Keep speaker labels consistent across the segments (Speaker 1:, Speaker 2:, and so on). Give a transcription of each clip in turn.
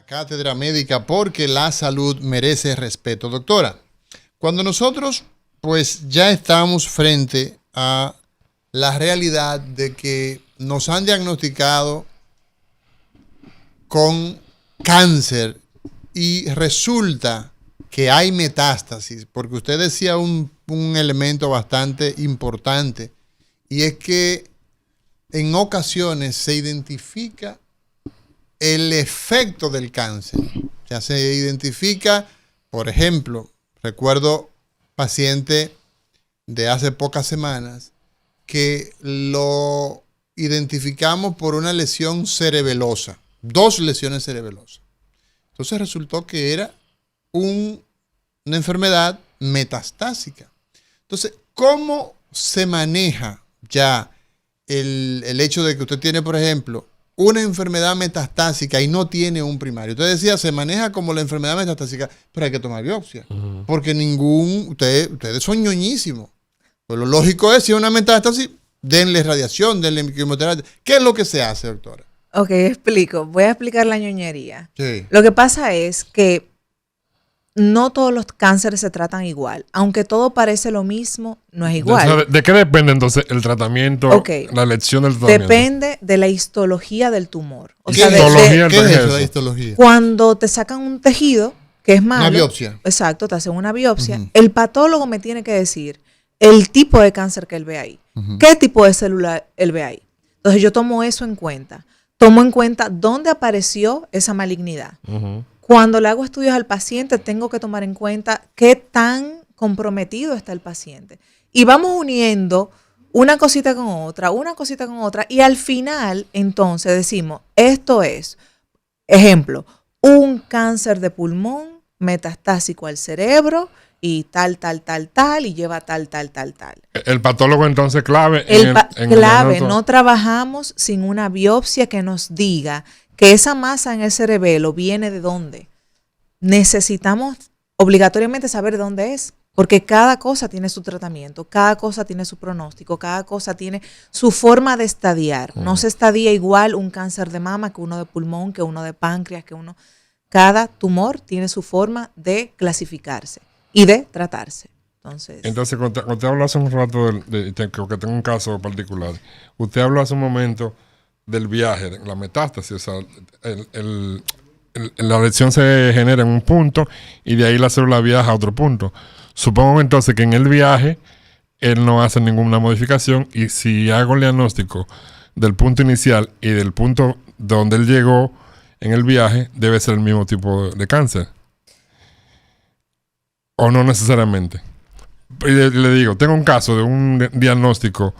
Speaker 1: Cátedra Médica, porque la salud merece respeto. Doctora, cuando nosotros pues ya estamos frente a la realidad de que nos han diagnosticado con cáncer y resulta que hay metástasis, porque usted decía un elemento bastante importante, y es que en ocasiones se identifica el efecto del cáncer. O sea, se identifica, por ejemplo, recuerdo paciente de hace pocas semanas que lo identificamos por una lesión cerebelosa, 2 lesiones cerebelosas. Entonces resultó que era una enfermedad metastásica. Entonces, ¿cómo se maneja ya el hecho de que usted tiene, por ejemplo, una enfermedad metastásica y no tiene un primario? Usted decía, se maneja como la enfermedad metastásica, pero hay que tomar biopsia. Porque ustedes son ñoñísimos. Pues lo lógico es, si es una metástasis, denle radiación, denle quimioterapia. ¿Qué es lo que se hace, doctora?
Speaker 2: Ok, explico. Voy a explicar la ñoñería.
Speaker 1: Sí.
Speaker 2: Lo que pasa es que no todos los cánceres se tratan igual. Aunque todo parece lo mismo, no es igual.
Speaker 3: ¿De qué depende entonces el tratamiento, la elección del tratamiento?
Speaker 2: Depende de la histología del tumor. O
Speaker 1: ¿Qué
Speaker 2: sea,
Speaker 1: ¿qué es eso, la histología?
Speaker 2: Cuando te sacan un tejido, que es malo.
Speaker 1: Una biopsia.
Speaker 2: Exacto, te hacen una biopsia. El patólogo me tiene que decir el tipo de cáncer que él ve ahí. ¿Qué tipo de célula él ve ahí? Entonces yo tomo eso en cuenta. Tomo en cuenta dónde apareció esa malignidad. Cuando le hago estudios al paciente, tengo que tomar en cuenta qué tan comprometido está el paciente. Y vamos uniendo una cosita con otra, y al final, entonces, decimos, esto es, ejemplo, un cáncer de pulmón metastásico al cerebro, y tal, y lleva tal.
Speaker 3: El patólogo entonces clave.
Speaker 2: Clave, no trabajamos sin una biopsia que nos diga que esa masa en el cerebelo viene de dónde. Necesitamos obligatoriamente saber de dónde es, porque cada cosa tiene su tratamiento, cada cosa tiene su pronóstico, cada cosa tiene su forma de estadiar. No se estadia igual un cáncer de mama que uno de pulmón, que uno de páncreas, Cada tumor tiene su forma de clasificarse y de tratarse.
Speaker 3: Entonces cuando usted habló hace un rato, que tengo un caso particular, usted habló hace un momento del viaje, la metástasis, o sea, la lesión se genera en un punto y de ahí la célula viaja a otro punto. Supongo entonces que en el viaje él no hace ninguna modificación, y si hago el diagnóstico del punto inicial y del punto donde él llegó en el viaje, debe ser el mismo tipo de cáncer. ¿O no necesariamente? Y le digo, tengo un caso de un diagnóstico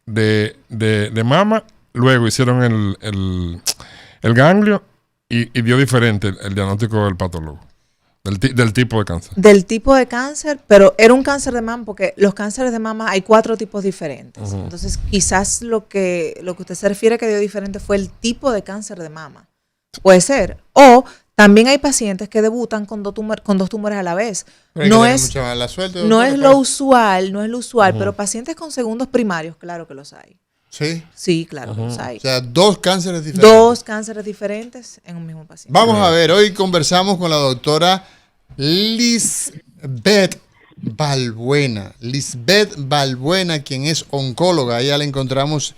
Speaker 3: de mama, luego hicieron el ganglio y dio diferente el diagnóstico del patólogo, del tipo de cáncer.
Speaker 2: Del tipo de cáncer, pero era un cáncer de mama, porque los cánceres de mama hay 4 tipos diferentes. Entonces, quizás lo que usted se refiere que dio diferente fue el tipo de cáncer de mama. Puede ser. O también hay pacientes que debutan con dos tumores a la vez. No es lo usual, pero pacientes con segundos primarios, claro que los hay.
Speaker 1: ¿Sí?
Speaker 2: Sí, claro que los hay.
Speaker 1: O sea, 2 cánceres diferentes.
Speaker 2: 2 cánceres diferentes en un mismo paciente.
Speaker 1: Vamos a ver, hoy conversamos con la doctora Lisbeth Balbuena. Lisbeth Balbuena, quien es oncóloga. Ella la encontramos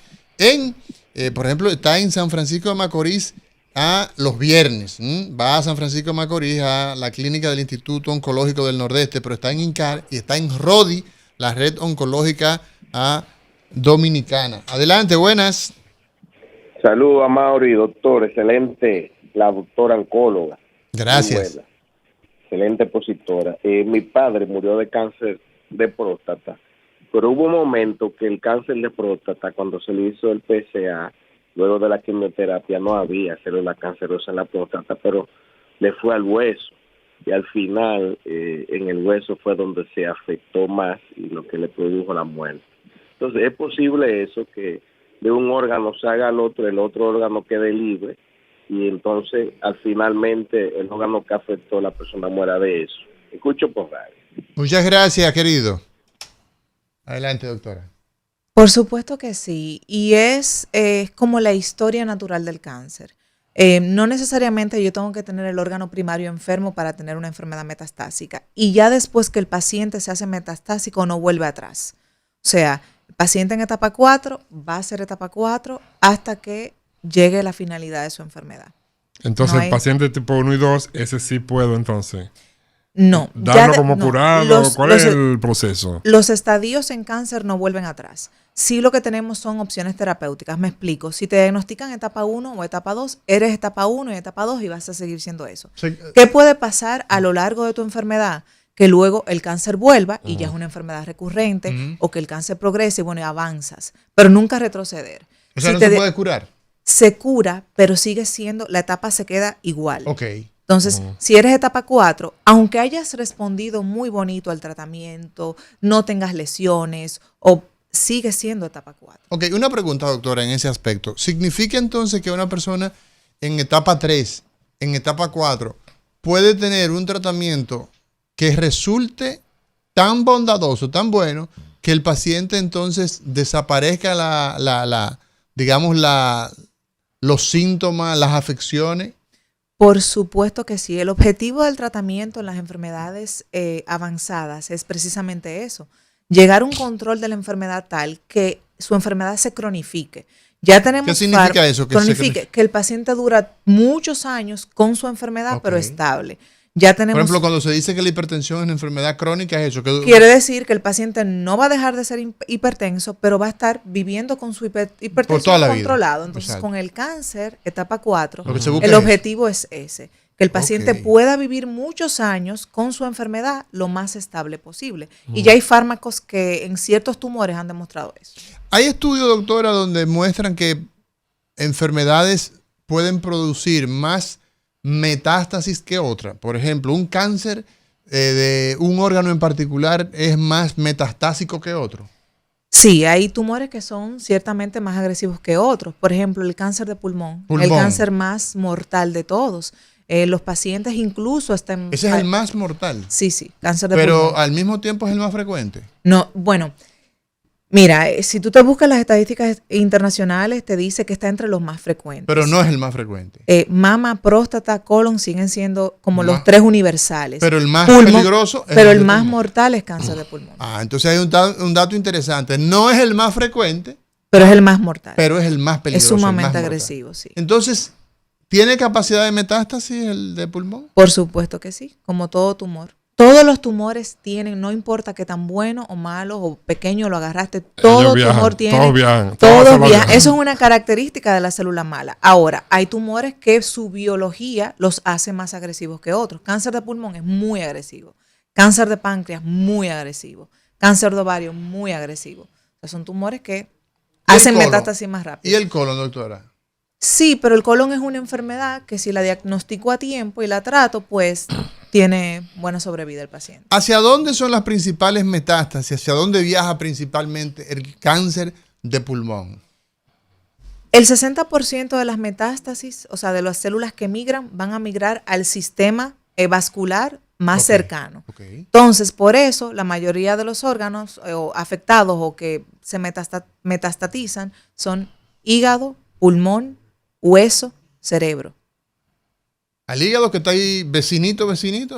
Speaker 1: por ejemplo, está en San Francisco de Macorís los viernes. Va a San Francisco de Macorís, a la clínica del Instituto Oncológico del Nordeste, pero está en INCAR y está en RODI, la red oncológica dominicana. Adelante, buenas.
Speaker 4: Saludos a Mauri, doctor, excelente, la doctora oncóloga.
Speaker 1: Gracias.
Speaker 4: Excelente expositora. Mi padre murió de cáncer de próstata, pero hubo un momento que el cáncer de próstata, cuando se le hizo el PSA, luego de la quimioterapia, no había célula cancerosa en la próstata, pero le fue al hueso, y al final en el hueso fue donde se afectó más y lo que le produjo la muerte. Entonces, ¿es posible eso, que de un órgano se haga el otro órgano quede libre, y entonces finalmente el órgano que afectó la persona muera de eso? Escucho por radio.
Speaker 1: Muchas gracias, querido. Adelante, doctora.
Speaker 2: Por supuesto que sí, y es como la historia natural del cáncer. No necesariamente yo tengo que tener el órgano primario enfermo para tener una enfermedad metastásica. Y ya después que el paciente se hace metastásico, no vuelve atrás. O sea, el paciente en etapa 4 va a ser etapa 4 hasta que llegue la finalidad de su enfermedad.
Speaker 3: Entonces,
Speaker 2: No
Speaker 3: el
Speaker 2: hay-
Speaker 3: paciente tipo 1 y 2, ese sí puedo entonces
Speaker 2: No.
Speaker 3: darlo como
Speaker 2: no.
Speaker 3: curado. ¿Cuál es el proceso?
Speaker 2: Los estadios en cáncer no vuelven atrás. Sí, lo que tenemos son opciones terapéuticas. Me explico. Si te diagnostican etapa 1 o etapa 2, eres etapa 1 y etapa 2 y vas a seguir siendo eso. ¿Qué puede pasar a lo largo de tu enfermedad? Que luego el cáncer vuelva y ya es una enfermedad recurrente, o que el cáncer progrese y bueno, y avanzas, pero nunca retroceder.
Speaker 1: O sea,
Speaker 2: Si
Speaker 1: no
Speaker 2: te
Speaker 1: se
Speaker 2: de-
Speaker 1: puede curar.
Speaker 2: Se cura, pero sigue siendo, la etapa se queda igual.
Speaker 1: Ok.
Speaker 2: Entonces, si eres etapa 4, aunque hayas respondido muy bonito al tratamiento, no tengas lesiones, o sigue siendo etapa 4.
Speaker 1: Ok, una pregunta, doctora, en ese aspecto. ¿Significa entonces que una persona en etapa 3, en etapa 4, puede tener un tratamiento que resulte tan bondadoso, tan bueno, que el paciente entonces desaparezca digamos, los síntomas, las afecciones?
Speaker 2: Por supuesto que sí. El objetivo del tratamiento en las enfermedades avanzadas es precisamente eso. Llegar a un control de la enfermedad tal que su enfermedad se cronifique. Ya tenemos
Speaker 1: ¿Qué significa eso? Que se
Speaker 2: cronifique, que el paciente dura muchos años con su enfermedad,
Speaker 1: Ok.
Speaker 2: pero estable. Ya
Speaker 1: Por
Speaker 2: tenemos,
Speaker 1: ejemplo, cuando se dice que la hipertensión es una enfermedad crónica, es eso.
Speaker 2: quiere decir que el paciente no va a dejar de ser hipertenso, pero va a estar viviendo con su
Speaker 1: Por
Speaker 2: hipertensión
Speaker 1: toda la vida.
Speaker 2: controlado. Entonces,
Speaker 1: Exacto.
Speaker 2: con el cáncer, etapa 4,
Speaker 1: Lo que se busca
Speaker 2: el
Speaker 1: es
Speaker 2: objetivo es ese, que el paciente
Speaker 1: Ok.
Speaker 2: pueda vivir muchos años con su enfermedad lo más estable posible. Y ya hay fármacos que en ciertos tumores han demostrado eso.
Speaker 1: Hay estudios, doctora, donde muestran que enfermedades pueden producir más metástasis que otras. Por ejemplo, un cáncer de un órgano en particular es más metastásico que otro.
Speaker 2: Sí, hay tumores que son ciertamente más agresivos que otros. Por ejemplo, el cáncer de pulmón, el
Speaker 1: Pulmón.
Speaker 2: cáncer más mortal de todos. Los pacientes incluso están...
Speaker 1: Ese es el más mortal.
Speaker 2: Sí, sí, cáncer de
Speaker 1: Pero
Speaker 2: pulmón.
Speaker 1: al mismo tiempo es el más frecuente.
Speaker 2: No, bueno, mira, si tú te buscas las estadísticas internacionales, te dice que está entre los más frecuentes.
Speaker 1: Pero no es el más frecuente.
Speaker 2: Mama, próstata, colon siguen siendo como
Speaker 1: Más-
Speaker 2: los 3 universales.
Speaker 1: Pero el más
Speaker 2: Pulmón,
Speaker 1: peligroso es
Speaker 2: pero
Speaker 1: el
Speaker 2: el
Speaker 1: de
Speaker 2: más
Speaker 1: pulmón.
Speaker 2: mortal es cáncer de pulmón.
Speaker 1: Ah, entonces hay un dato interesante. No es el más frecuente,
Speaker 2: Pero es el más mortal.
Speaker 1: pero es el más
Speaker 2: Es
Speaker 1: peligroso. el más
Speaker 2: sumamente
Speaker 1: mortal.
Speaker 2: agresivo, sí.
Speaker 1: Entonces, ¿tiene capacidad de metástasis el de pulmón?
Speaker 2: Por supuesto que sí, como todo tumor. Todos los tumores tienen, no importa qué tan bueno o malo o pequeño lo agarraste, todo
Speaker 3: Ellos viajan,
Speaker 2: tumor tiene.
Speaker 3: todos viajan, todas
Speaker 2: Todos
Speaker 3: células
Speaker 2: viajan.
Speaker 3: viajan.
Speaker 2: Eso es una característica de la célula mala. Ahora, hay tumores que su biología los hace más agresivos que otros. Cáncer de pulmón es muy agresivo. Cáncer de páncreas, muy agresivo. Cáncer de ovario, muy agresivo. O sea, son tumores que
Speaker 1: ¿Y el
Speaker 2: hacen
Speaker 1: colon?
Speaker 2: metástasis más rápido.
Speaker 1: ¿Y el colon, doctora?
Speaker 2: Sí, pero el colon es una enfermedad que si la diagnostico a tiempo y la trato, pues tiene buena sobrevida el paciente.
Speaker 1: ¿Hacia dónde son las principales metástasis? ¿Hacia dónde viaja principalmente el cáncer de pulmón?
Speaker 2: El 60% de las metástasis, o sea, de las células que migran, van a migrar al sistema vascular más
Speaker 1: Ok,
Speaker 2: cercano.
Speaker 1: ok.
Speaker 2: Entonces, por eso, la mayoría de los órganos afectados o que se metastatizan son hígado, pulmón, hueso, cerebro.
Speaker 1: Al hígado que está ahí vecinito,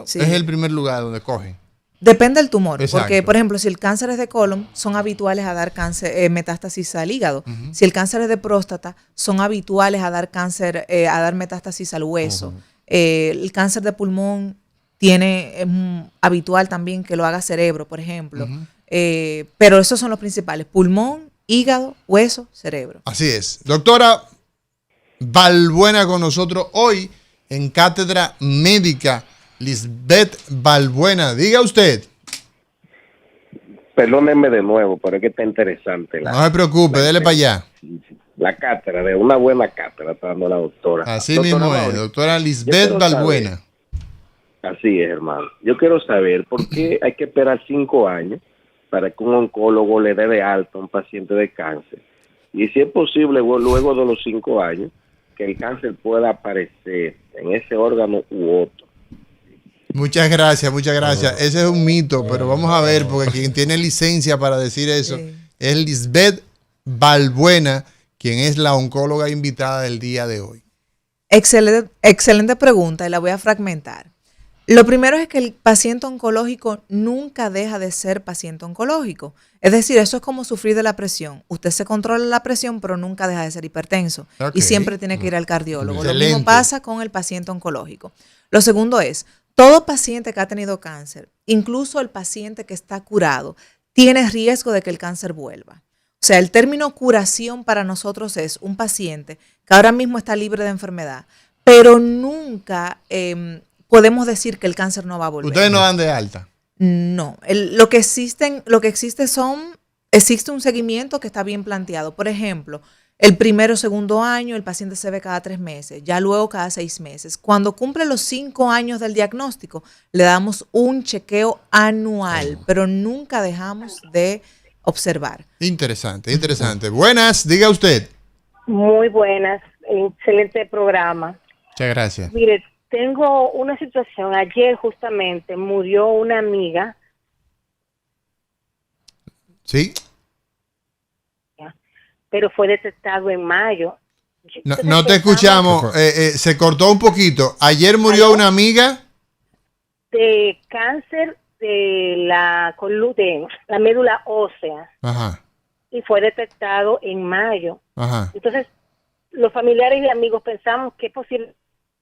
Speaker 2: Sí.
Speaker 1: es el primer lugar donde coge.
Speaker 2: Depende del tumor,
Speaker 1: Exacto.
Speaker 2: porque por ejemplo, si el cáncer es de colon, son habituales a dar cáncer, metástasis al hígado. Si el cáncer es de próstata, son habituales a dar cáncer, a dar metástasis al hueso. El cáncer de pulmón es habitual también que lo haga cerebro, por ejemplo. Pero esos son los principales: pulmón, hígado, hueso, cerebro.
Speaker 1: Así es. Doctora Balbuena con nosotros hoy en Cátedra Médica. Lisbeth Balbuena, diga usted.
Speaker 4: Perdónenme de nuevo, pero es que está interesante
Speaker 1: No se preocupe, dele para allá.
Speaker 4: la cátedra, de una buena cátedra está dando la doctora.
Speaker 1: Así
Speaker 4: Doctora
Speaker 1: mismo es,
Speaker 4: Mauri,
Speaker 1: doctora
Speaker 4: yo
Speaker 1: Lisbeth
Speaker 4: quiero
Speaker 1: Balbuena.
Speaker 4: así es, hermano. Yo quiero saber por qué hay que esperar 5 años para que un oncólogo le dé de alta a un paciente de cáncer. Y si es posible, luego de los 5 años, que el cáncer pueda aparecer en ese órgano u otro.
Speaker 1: Muchas gracias, muchas gracias. Ese es un mito, pero vamos a ver, porque quien tiene licencia para decir eso
Speaker 2: Sí.
Speaker 1: es Lisbeth Balbuena, quien es la oncóloga invitada del día de hoy.
Speaker 2: Excelente pregunta y la voy a fragmentar. Lo primero es que el paciente oncológico nunca deja de ser paciente oncológico. Es decir, eso es como sufrir de la presión. Usted se controla la presión, pero nunca deja de ser hipertenso.
Speaker 1: Ok.
Speaker 2: Y siempre tiene que ir al cardiólogo. Lo
Speaker 1: Excelente.
Speaker 2: mismo pasa con el paciente oncológico. Lo segundo es, todo paciente que ha tenido cáncer, incluso el paciente que está curado, tiene riesgo de que el cáncer vuelva. O sea, el término curación para nosotros es un paciente que ahora mismo está libre de enfermedad, pero nunca podemos decir que el cáncer no va a volver.
Speaker 1: Ustedes no dan de alta.
Speaker 2: No, existe un seguimiento que está bien planteado. Por ejemplo, el primero o segundo año el paciente se ve cada 3 meses, ya luego cada 6 meses. Cuando cumple los 5 años del diagnóstico, le damos un chequeo anual, pero nunca dejamos de observar.
Speaker 1: Interesante, interesante. Buenas, diga usted.
Speaker 5: Muy buenas, excelente programa.
Speaker 1: Muchas gracias.
Speaker 5: Mire, tengo una situación. Ayer justamente murió una amiga,
Speaker 1: ¿Sí?
Speaker 5: pero fue detectado en mayo.
Speaker 1: No te escuchamos. Se cortó un poquito. Ayer murió
Speaker 5: ¿Aló?
Speaker 1: una amiga.
Speaker 5: De cáncer de la médula ósea,
Speaker 1: Ajá,
Speaker 5: y fue detectado en mayo.
Speaker 1: ajá.
Speaker 5: Entonces, los familiares y amigos pensamos que es posible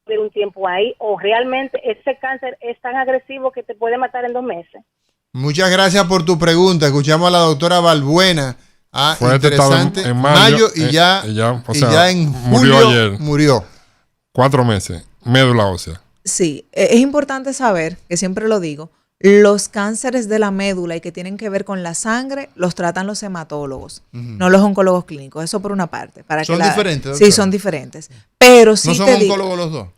Speaker 5: ver un tiempo ahí, o realmente ese cáncer es tan agresivo que te puede matar en 2 meses.
Speaker 1: Muchas gracias por tu pregunta. Escuchamos a la doctora Balbuena. Ah,
Speaker 3: Fue detectado
Speaker 1: interesante.
Speaker 3: en mayo,
Speaker 1: y ya en
Speaker 3: murió
Speaker 1: julio
Speaker 3: ayer.
Speaker 1: murió.
Speaker 3: 4 meses, médula ósea.
Speaker 2: Sí, es importante saber, que siempre lo digo, los cánceres de la médula y que tienen que ver con la sangre los tratan los hematólogos, no los oncólogos clínicos. Eso por una parte.
Speaker 1: ¿Son diferentes, doctora?
Speaker 2: Sí, son diferentes. Pero sí
Speaker 1: ¿No son
Speaker 2: te digo,
Speaker 1: oncólogos los dos?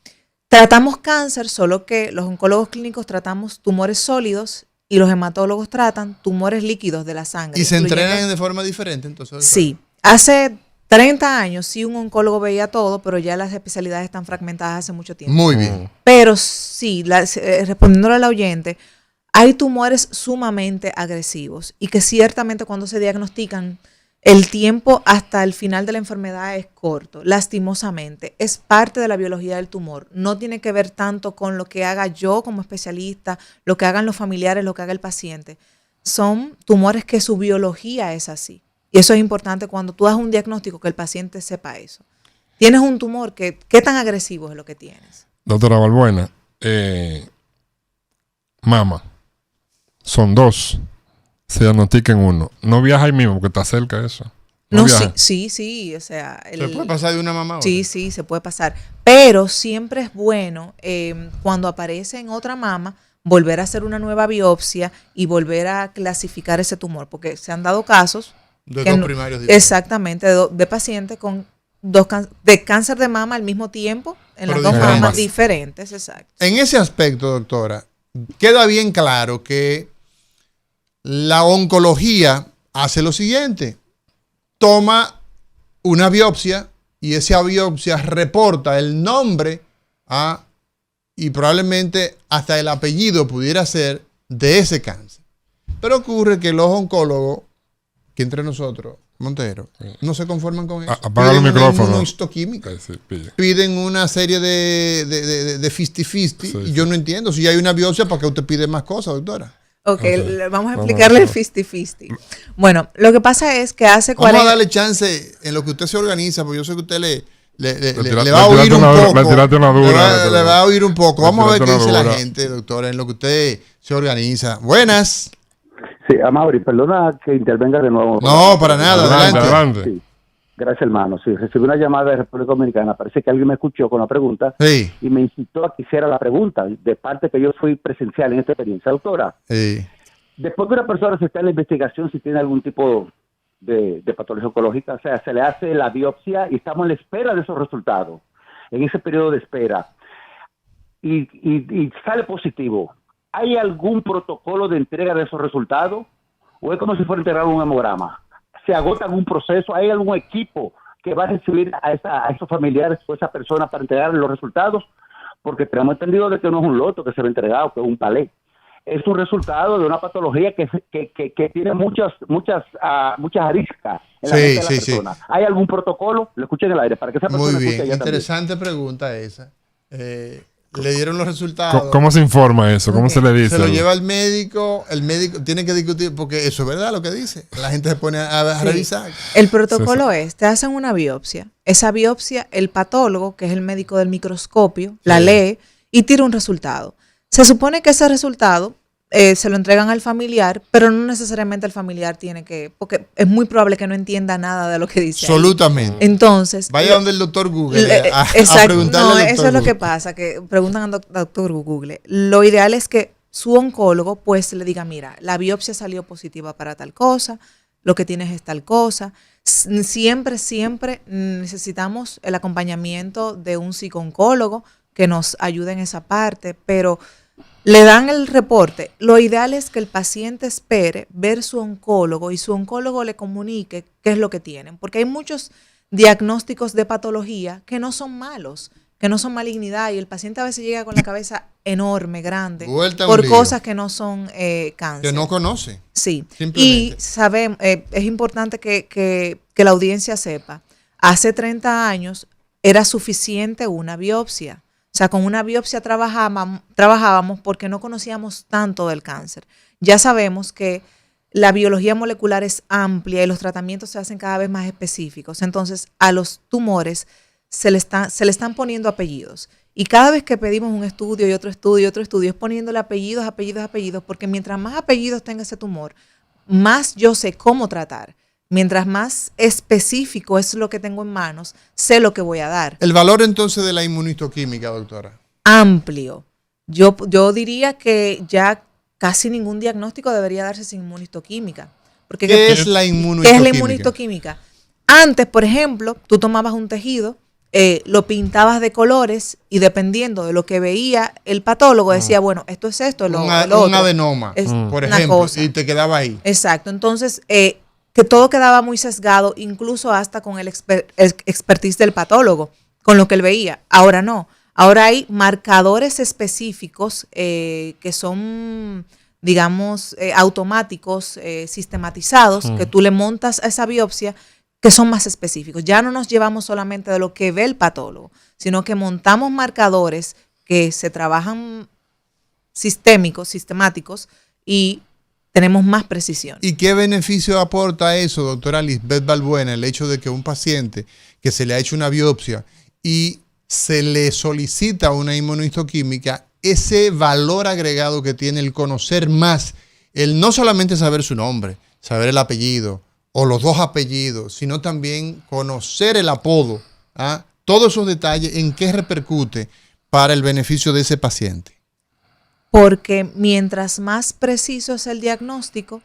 Speaker 2: tratamos cáncer, solo que los oncólogos clínicos tratamos tumores sólidos y los hematólogos tratan tumores líquidos de la sangre.
Speaker 1: ¿Y se
Speaker 2: incluyendo-
Speaker 1: entrenan de forma diferente entonces? doctora?
Speaker 2: Sí. Hace 30 años sí un oncólogo veía todo, pero ya las especialidades están fragmentadas hace mucho tiempo.
Speaker 1: Muy bien.
Speaker 2: Pero sí, respondiéndole al oyente, hay tumores sumamente agresivos y que ciertamente cuando se diagnostican, el tiempo hasta el final de la enfermedad es corto, lastimosamente. Es parte de la biología del tumor. No tiene que ver tanto con lo que haga yo como especialista, lo que hagan los familiares, lo que haga el paciente. Son tumores que su biología es así. Y eso es importante cuando tú das un diagnóstico, que el paciente sepa eso. Tienes un tumor, ¿qué tan agresivo es lo que tienes?
Speaker 3: Doctora Balbuena, mama, son 2, se diagnostica en 1. No viaja ahí mismo porque está cerca eso.
Speaker 2: No,
Speaker 3: viaja.
Speaker 2: sí, o sea...
Speaker 1: ¿Se puede pasar de una mamá a otra?
Speaker 2: Sí, se puede pasar. Pero siempre es bueno, cuando aparece en otra mama, volver a hacer una nueva biopsia y volver a clasificar ese tumor, porque se han dado casos...
Speaker 1: De
Speaker 2: que
Speaker 1: dos
Speaker 2: no-
Speaker 1: primarios diferentes.
Speaker 2: Exactamente, de pacientes con de cáncer de mama al mismo tiempo, en
Speaker 1: Pero
Speaker 2: las dos
Speaker 1: diferentes.
Speaker 2: mamas diferentes, exacto.
Speaker 1: En ese aspecto, doctora, queda bien claro que la oncología hace lo siguiente. Toma una biopsia y esa biopsia reporta el nombre y probablemente hasta el apellido pudiera ser de ese cáncer. Pero ocurre que los oncólogos, que entre nosotros, Montero, no se conforman con eso.
Speaker 3: Apaga el
Speaker 1: Piden una
Speaker 3: micrófono.
Speaker 1: inmunohistoquímica.
Speaker 3: Sí, pille.
Speaker 1: Piden una serie de fisti-fisti.
Speaker 3: Sí,
Speaker 1: y
Speaker 3: sí.
Speaker 1: yo no entiendo. Si hay una biopsia, ¿para qué usted pide más cosas, doctora?
Speaker 2: Ok, vamos a
Speaker 3: Vamos
Speaker 2: explicarle
Speaker 3: a
Speaker 2: el 50-50. Bueno, lo que pasa es que hace
Speaker 1: Vamos
Speaker 2: 40...
Speaker 1: a darle chance en lo que usted se organiza, porque yo sé que usted le
Speaker 3: tira-
Speaker 1: va a
Speaker 3: le
Speaker 1: oír
Speaker 3: tiraste
Speaker 1: un
Speaker 3: una-
Speaker 1: poco.
Speaker 3: le tiraste una dura,
Speaker 1: Le va a oír un poco.
Speaker 3: le
Speaker 1: Vamos a ver qué
Speaker 3: tiraste
Speaker 1: dice
Speaker 3: una
Speaker 1: la
Speaker 3: dura.
Speaker 1: gente, doctora, en lo que usted se organiza. Buenas.
Speaker 6: Sí, Amaury, perdona que intervenga de nuevo.
Speaker 1: No, para nada.
Speaker 3: Adelante,
Speaker 1: Adelante.
Speaker 3: adelante.
Speaker 6: Sí, gracias, hermano. Sí, recibí una llamada de República Dominicana. Parece que alguien me escuchó con la pregunta
Speaker 1: Sí,
Speaker 6: y me incitó a que hiciera la pregunta, de parte que yo fui presencial en esta experiencia. Doctora,
Speaker 1: sí.
Speaker 6: después que una persona se está en la investigación si tiene algún tipo de patología oncológica, o sea, se le hace la biopsia y estamos en la espera de esos resultados, en ese periodo de espera, y sale positivo. ¿Hay algún protocolo de entrega de esos resultados? ¿O es como si fuera entregar un hemograma? ¿Se agota algún proceso? ¿Hay algún equipo que va a recibir a esos familiares o a esa persona para entregar los resultados? Porque tenemos entendido de que no es un loto que se va entregado, que es un palé. es un resultado de una patología que tiene muchas aristas en la mente de la persona. ¿Hay algún protocolo? Lo escuché en el aire para que esa persona
Speaker 1: Muy bien,
Speaker 6: escuche allá
Speaker 1: interesante pregunta esa. Le dieron los resultados.
Speaker 3: ¿Cómo se informa eso? ¿Cómo se le dice?
Speaker 1: Se lo lleva el médico tiene que discutir, porque eso es verdad lo que dice. La gente se pone a revisar.
Speaker 2: El protocolo es, te hacen una biopsia. Esa biopsia, el patólogo, que es el médico del microscopio, la lee y tira un resultado. Se supone que ese resultado se lo entregan al familiar, pero no necesariamente el familiar tiene que, porque es muy probable que no entienda nada de lo que dice.
Speaker 1: Absolutamente.
Speaker 2: Ahí. Entonces,
Speaker 1: vaya donde el doctor Google a
Speaker 2: No,
Speaker 1: preguntarle al doctor
Speaker 2: eso es lo que
Speaker 1: Google.
Speaker 2: pasa, que preguntan al doctor Google. Lo ideal es que su oncólogo pues le diga, mira, la biopsia salió positiva para tal cosa, lo que tienes es tal cosa. Siempre necesitamos el acompañamiento de un psicooncólogo que nos ayude en esa parte, pero le dan el reporte. Lo ideal es que el paciente espere ver su oncólogo y su oncólogo le comunique qué es lo que tienen, porque hay muchos diagnósticos de patología que no son malos, que no son malignidad, y el paciente a veces llega con la cabeza enorme, grande, por cosas que no son cáncer.
Speaker 1: Que no conoce.
Speaker 2: Sí, y sabemos, es importante que la audiencia sepa, hace 30 años era suficiente una biopsia. O sea, con una biopsia trabajábamos porque no conocíamos tanto del cáncer. Ya sabemos que la biología molecular es amplia y los tratamientos se hacen cada vez más específicos. Entonces, a los tumores se le están poniendo apellidos. Y cada vez que pedimos un estudio y otro estudio, es poniéndole apellidos, porque mientras más apellidos tenga ese tumor, más yo sé cómo tratar. Mientras más específico es lo que tengo en manos, sé lo que voy a dar.
Speaker 1: El valor entonces de la inmunistoquímica, doctora.
Speaker 2: Amplio. Yo diría que ya casi ningún diagnóstico debería darse sin inmunistoquímica. Porque
Speaker 1: ¿Qué es la inmunistoquímica?
Speaker 2: ¿Qué es la inmunistoquímica? Antes, por ejemplo, tú tomabas un tejido, lo pintabas de colores y dependiendo de lo que veía el patólogo decía, bueno, esto es esto, lo otro.
Speaker 1: Un adenoma, por ejemplo, y te quedaba ahí.
Speaker 2: Exacto. Entonces, que todo quedaba muy sesgado, incluso hasta con el expertise del patólogo, con lo que él veía. Ahora no. Ahora hay marcadores específicos que son, digamos, automáticos, sistematizados, que tú le montas a esa biopsia, que son más específicos. Ya no nos llevamos solamente de lo que ve el patólogo, sino que montamos marcadores que se trabajan sistemáticos y tenemos más precisión.
Speaker 1: ¿Y qué beneficio aporta eso, doctora Lisbeth Balbuena, el hecho de que un paciente que se le ha hecho una biopsia y se le solicita una inmunistoquímica, ese valor agregado que tiene el conocer más, el no solamente saber su nombre, saber el apellido o los dos apellidos, sino también conocer el apodo, todos esos detalles, en qué repercute para el beneficio de ese paciente?
Speaker 2: Porque mientras más preciso es el diagnóstico,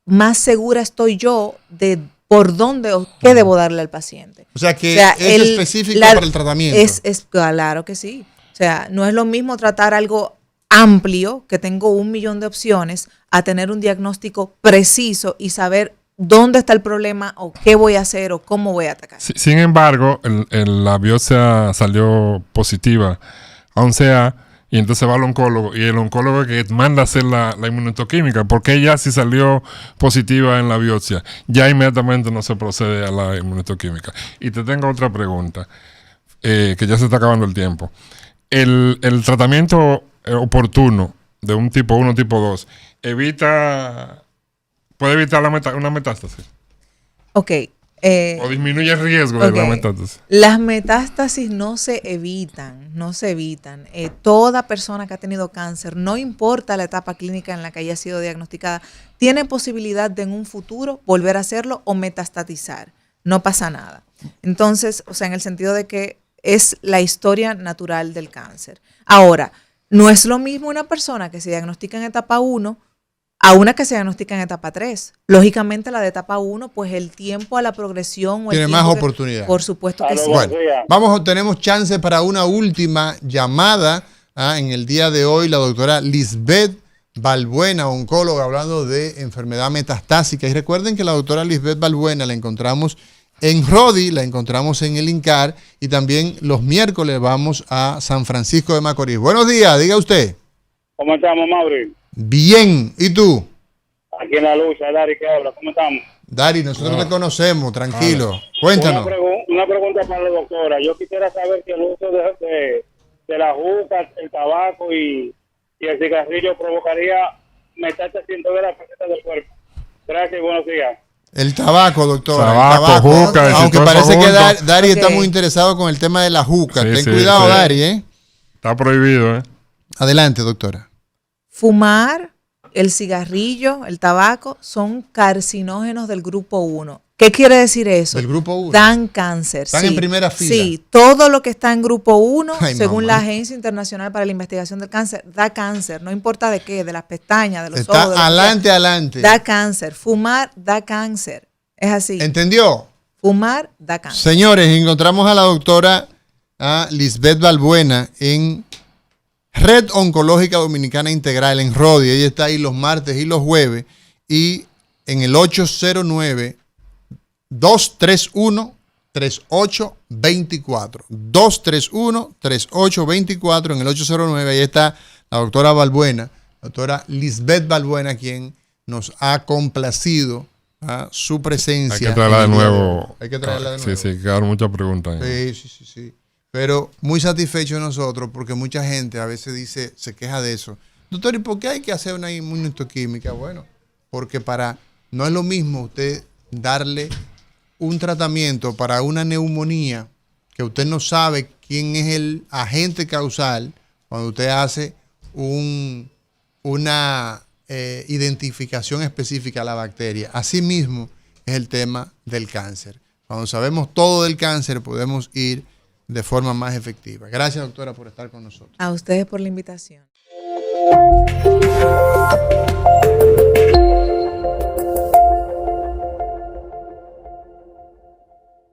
Speaker 2: más segura estoy yo de por dónde o qué debo darle al paciente.
Speaker 1: O sea que es específico para el tratamiento.
Speaker 2: Es claro que sí. O sea, no es lo mismo tratar algo amplio, que tengo 1 millón de opciones, a tener un diagnóstico preciso y saber dónde está el problema o qué voy a hacer o cómo voy a atacar.
Speaker 3: Sin embargo, la biopsia salió positiva a 11A. Y entonces va al oncólogo y el oncólogo que manda a hacer la inmunistoquímica, porque ella si salió positiva en la biopsia, ya inmediatamente no se procede a la inmunistoquímica. Y te tengo otra pregunta, que ya se está acabando el tiempo. El tratamiento oportuno de un tipo 1 tipo 2 puede evitar una metástasis.
Speaker 2: Ok.
Speaker 3: O disminuye el riesgo de la metástasis.
Speaker 2: Las metástasis no se evitan. Toda persona que ha tenido cáncer, no importa la etapa clínica en la que haya sido diagnosticada, tiene posibilidad de en un futuro volver a hacerlo o metastatizar. No pasa nada. Entonces, o sea, en el sentido de que es la historia natural del cáncer. Ahora, no es lo mismo una persona que se diagnostica en etapa 1 a una que se diagnostica en etapa 3. Lógicamente la de etapa 1, pues el tiempo a la progresión...
Speaker 1: Tiene más oportunidad.
Speaker 2: Por supuesto que sí.
Speaker 1: Bueno, tenemos chance para una última llamada. En el día de hoy, la doctora Lisbeth Balbuena, oncóloga, hablando de enfermedad metastásica. Y recuerden que la doctora Lisbeth Balbuena la encontramos en Rodi, la encontramos en el INCAR y también los miércoles vamos a San Francisco de Macorís. Buenos días, diga usted.
Speaker 7: ¿Cómo estamos, Mauri?
Speaker 1: Bien, ¿y tú?
Speaker 7: Aquí en la lucha, Dari, ¿qué habla? ¿Cómo estamos?
Speaker 1: Dari, nosotros te conocemos, tranquilo. Cuéntanos.
Speaker 7: Una pregunta para la doctora. Yo quisiera saber si el uso de la juca, el tabaco y el cigarrillo provocaría metástasis de la faceta del cuerpo. Gracias y buenos días.
Speaker 1: El tabaco, doctora.
Speaker 3: Tabaco, juca,
Speaker 1: aunque
Speaker 3: todo
Speaker 1: parece
Speaker 3: eso
Speaker 1: que
Speaker 3: junto.
Speaker 1: Dari está
Speaker 2: Ok.
Speaker 1: muy interesado con el tema de la juca.
Speaker 3: Sí,
Speaker 1: Ten
Speaker 3: sí,
Speaker 1: cuidado,
Speaker 3: sí.
Speaker 1: Dari, ¿eh?
Speaker 3: Está prohibido, ¿eh?
Speaker 1: Adelante, doctora.
Speaker 2: Fumar, el cigarrillo, el tabaco son carcinógenos del grupo 1. ¿Qué quiere decir eso?
Speaker 1: Del grupo 1.
Speaker 2: Dan cáncer.
Speaker 1: Están en primera fila.
Speaker 2: Sí, todo lo que está en grupo 1,
Speaker 1: Ay,
Speaker 2: según
Speaker 1: mamá.
Speaker 2: la Agencia Internacional para la Investigación del Cáncer, da cáncer. No importa de qué, de las pestañas, de los
Speaker 1: Está
Speaker 2: ojos. de lo que
Speaker 1: adelante,
Speaker 2: sea.
Speaker 1: adelante.
Speaker 2: Da cáncer. Fumar da cáncer. Es así.
Speaker 1: ¿Entendió?
Speaker 2: Fumar da cáncer.
Speaker 1: Señores, encontramos a la doctora Lisbeth Balbuena en Red Oncológica Dominicana Integral en Rodi. Ella está ahí los martes y los jueves. Y en el 809-231-3824. 231-3824 en el 809. Ahí está la doctora Balbuena, doctora Lisbeth Balbuena, quien nos ha complacido su presencia.
Speaker 3: Hay que traerla de
Speaker 1: en el día
Speaker 3: nuevo.
Speaker 1: hoy. Hay que traerla de nuevo.
Speaker 3: Sí, sí, quedaron muchas preguntas.
Speaker 1: Sí. Pero muy satisfechos nosotros porque mucha gente a veces dice, se queja de eso. Doctor, ¿y por qué hay que hacer una inmunohistoquímica? Bueno, porque no es lo mismo usted darle un tratamiento para una neumonía que usted no sabe quién es el agente causal cuando usted hace una identificación específica a la bacteria. Asimismo es el tema del cáncer. Cuando sabemos todo del cáncer podemos ir de forma más efectiva. Gracias, doctora, por estar con nosotros.
Speaker 2: A ustedes por la invitación.